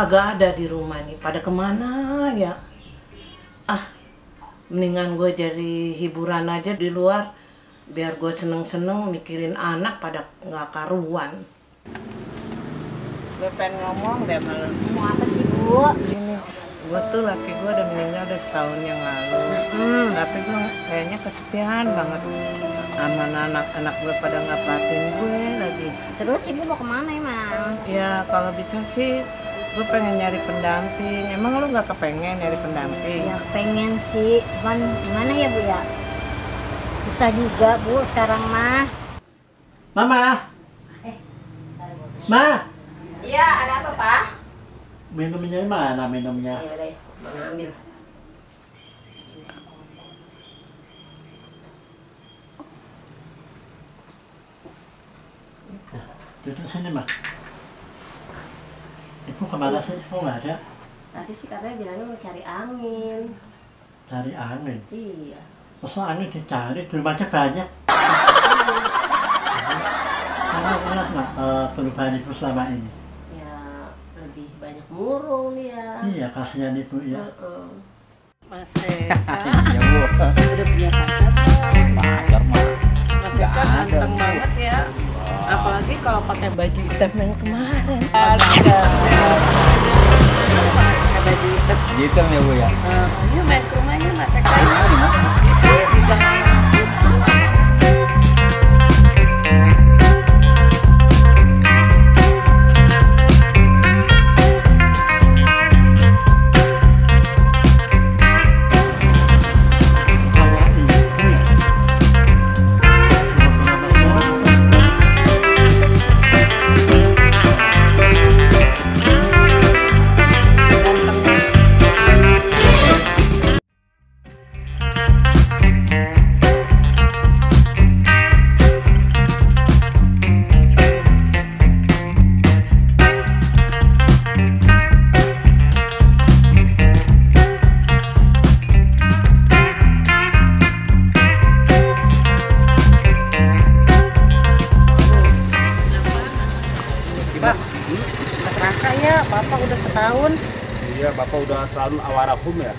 kagak ada di rumah nih. Pada kemana ya? Mendingan gue jadi hiburan aja di luar. Biar gue seneng-seneng mikirin anak pada nggak karuan. Gue pengen ngomong deh malam. Mau apa sih, Bu? Ini, gue tuh laki gue udah meninggal udah setahun yang lalu. Tapi gue kayaknya kesepian banget. Sama anak-anak gue pada nggak perhatiin gue lagi. Terus Ibu mau kemana emang? Ya kalau bisa sih gue pengen nyari pendamping. Emang lu nggak kepengen nyari pendamping? Ya pengen sih, cuman gimana ya Bu ya? Susah juga Bu sekarang mah. Mama. Ma. Iya, ada apa Pak? Minumnya mana minumnya? Ayo deh, Bang ambil. Duduk sini Ma. Ibu kemana sih? Kok nggak ada? Tadi sih katanya bilangnya mau cari angin. Cari angin. Iya. Masa angin dicari? Di rumah aja banyak. Kamu ingat nggak perubahan ibu selama ini? Ya lebih banyak murung dia. Iya, kasihan ibu ya. Mas Eka, Iya Bu. udah punya pacar belum? Pacar mah. Mas Eka ganteng banget ya. Apalagi kalau pakai baju hitam yang kemarin. Ada. Pakai baju hitam. Gitu ya Bu ya. Yuk main ke rumahnya Mas Eka. Di mana? Di Gang Kalau ibu ya. Bang, nggak terasa ya, Bapak udah setahun Iya, Bapak udah selalu awarahum ya.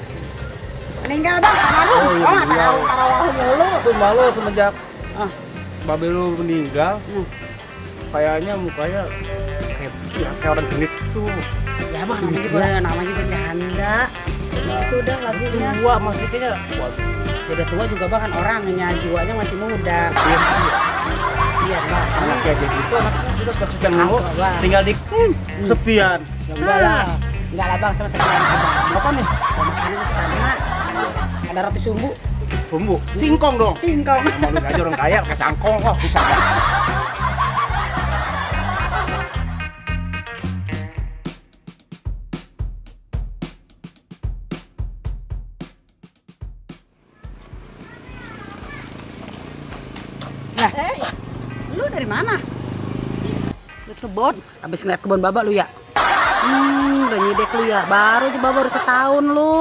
meninggal Bang, almarhum. Oh, iya, Oh, meninggal. almarhum mulu. Itu malu semenjak babe lu meninggal, kayaknya mukanya kayak orang genit tuh. Ya Bang, namanya bercanda. Itu udah lagunya. Tua masih kayaknya. Waduh. Udah tua juga Bang kan orangnya, jiwanya masih muda. Sekian Bang. Anaknya kayak gitu, anaknya udah kesepian lu. Angka, Bang. Tinggal di sepian. Ya enggak lah. Enggak lah Bang, sama sekian Bang. Apa nih? Kalau makanannya sekarang ada roti sumbu, Bumbu. Singkong dong. singkong. Malu aja orang kaya pakai sangkong kok bisa. Lu dari mana? Lu kebun. Habis ngeliat kebun Baba lu ya? Udah nyidek lu ya. Baru aja Baba baru setahun lu.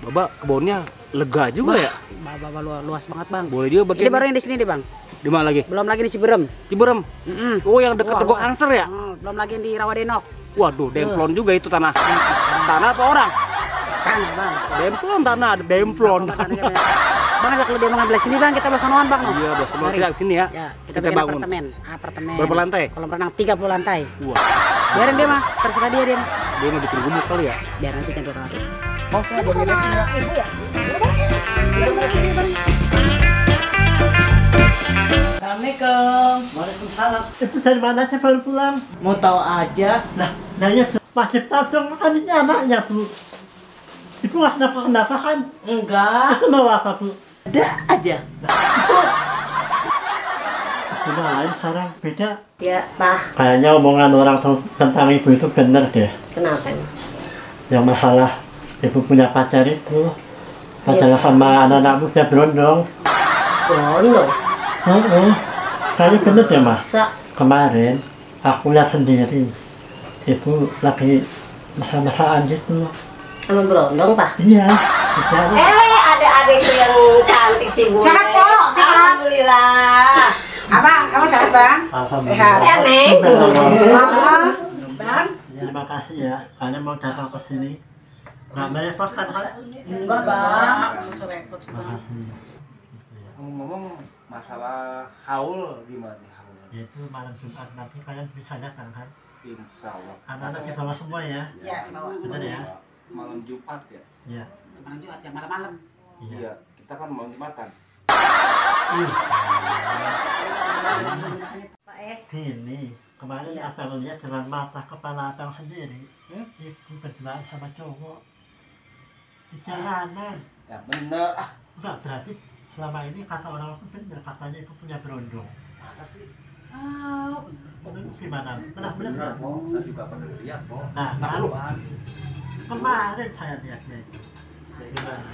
Baba kebunnya lega juga ya. Baba luas banget Bang. Boleh juga Ini bagian. baru yang di sini deh Bang. Di mana lagi? Belum lagi di Ciberem. Ciberem. Oh, yang dekat Wah, Rego luas. Angser ya? Belum lagi yang di Rawadenok. Waduh, demplon juga itu tanah. Tanah apa orang? Tanah Bang. Demplon tanah, ada demplon. Tanahnya banyak. Bang ajak lu demo ngambil sini Bang, kita belah sonoan Bang. Iya, udah semua Mari. kita sini ya. Ya, kita Kita bikin bangun. apartemen. Berapa lantai? Kolam renang 30 lantai. Wah, Biarin dia mah, terserah dia. dia mau bikin gumuk kali ya? Biar nanti kan hari. Oh, saya ada beresin ya. Ibu ya? Assalamualaikum. Waalaikumsalam. Ibu dari mana sih baru pulang? Mau tahu aja. Nah ya wajib tahu dong kan ini anaknya Bu. Ibu nggak kenapa kan? Enggak. Itu mau apa Bu? Ada aja. Ibu lain sekarang beda. Ya Pak, Kayaknya omongan orang tentang ibu itu benar deh. kenapa nih? Yang masalah ibu punya pacar itu pacaran sama anak-anak muda berondong. Bono, Kayaknya benar deh Mas. masa Kemarin aku lihat sendiri ibu lagi masa-masaan gitu. sama berondong Pak? Iya, bicara. Ada adikku yang cantik sih Bu. Sehat, Po, sehat. Alhamdulillah. Abang, kamu sehat Bang? Alhamdulillah. Sehat, Neng. Bang, Terima kasih ya, kalian mau datang ke sini. Nggak merepotkan kan? Enggak, Bang. Terima kasih. Ngomong-ngomong masalah haul gimana nih haul? Itu malam Jumat nanti kalian bisa datang kan? Insya Allah. Anak-anak di bawah semua ya. Ya, bawa. Benar ya? Malam Jumat ya? Iya. Malam Jumat ya, malam-malam. Iya. Kita kan malam Jumatan. Pak Ini kemarin abang lihat dengan mata kepala abang sendiri. Ibu berduaan sama cowok di jalanan. Ya bener. Ah, Enggak berarti selama ini kata orang itu benar, katanya ibu punya berondong. masa sih? Menurut gimana? Benar-benar nggak? Saya juga pernah lihat, Bo. Nah, lalu kemarin saya lihatnya itu. Gimana?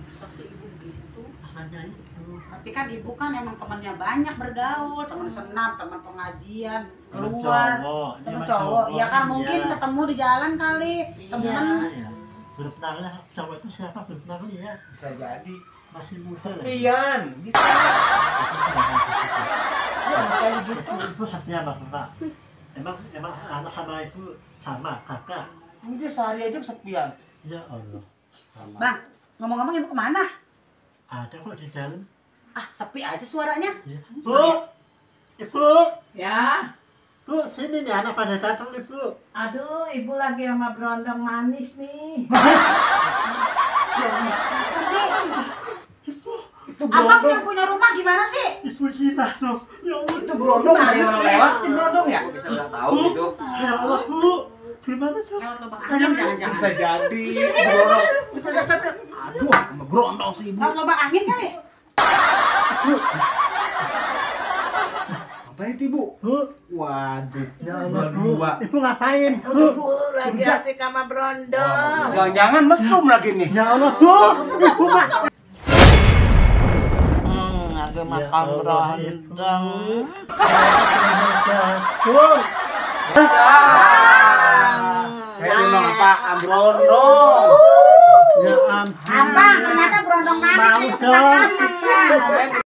Masa sih ibu gitu? Hanya itu. Tapi kan ibu kan emang temannya banyak bergaul, teman senam, teman pengajian, Temen keluar, cowok, dia teman mah cowok. Ya kan mungkin iya. ketemu di jalan kali, temen. Iya. Belum pernah lihat cowok itu siapa, belum pernah lihat. Bisa jadi. Masih muda lagi. Pian, bisa. Ya, kayak gitu. Ibu hatinya bapak. Emang anak sama ibu sama kakak. Dia sehari aja kesepian. Ya Allah. Bang, ngomong-ngomong ibu kemana? Ada kok di dalam. Ah, sepi aja suaranya. Ya. Bu, ibu, Ya, bu, sini nih anak pada datang nih bu. aduh ibu lagi sama berondong manis nih. Masa sih? Itu Abang berondong. yang punya rumah gimana sih? Ibu Cina dong. Ya Allah. Itu berondong dari Masa mana sih? lewat? Itu berondong ya? Kok bisa nggak tahu gitu? Ya Allah bu, gimana tuh? Lewat lubang angin jangan-jangan. Bisa jadi. Berondong. Aduh, sama berondong sih ibu. Lewat lubang angin kali? Apa itu ibu? Bu, Waduh. ya Allah bu, Berdua. ibu ngapain? Ibu lagi asik sama berondong. Jangan-jangan mesum lagi nih. Ya Allah bu, ibu mah. Lagi Ya makan Allah, berondong. Bu, Saya bilang apa? Berondong. ya ampun. Abang, ternyata berondong manis Mau itu dong. makanan.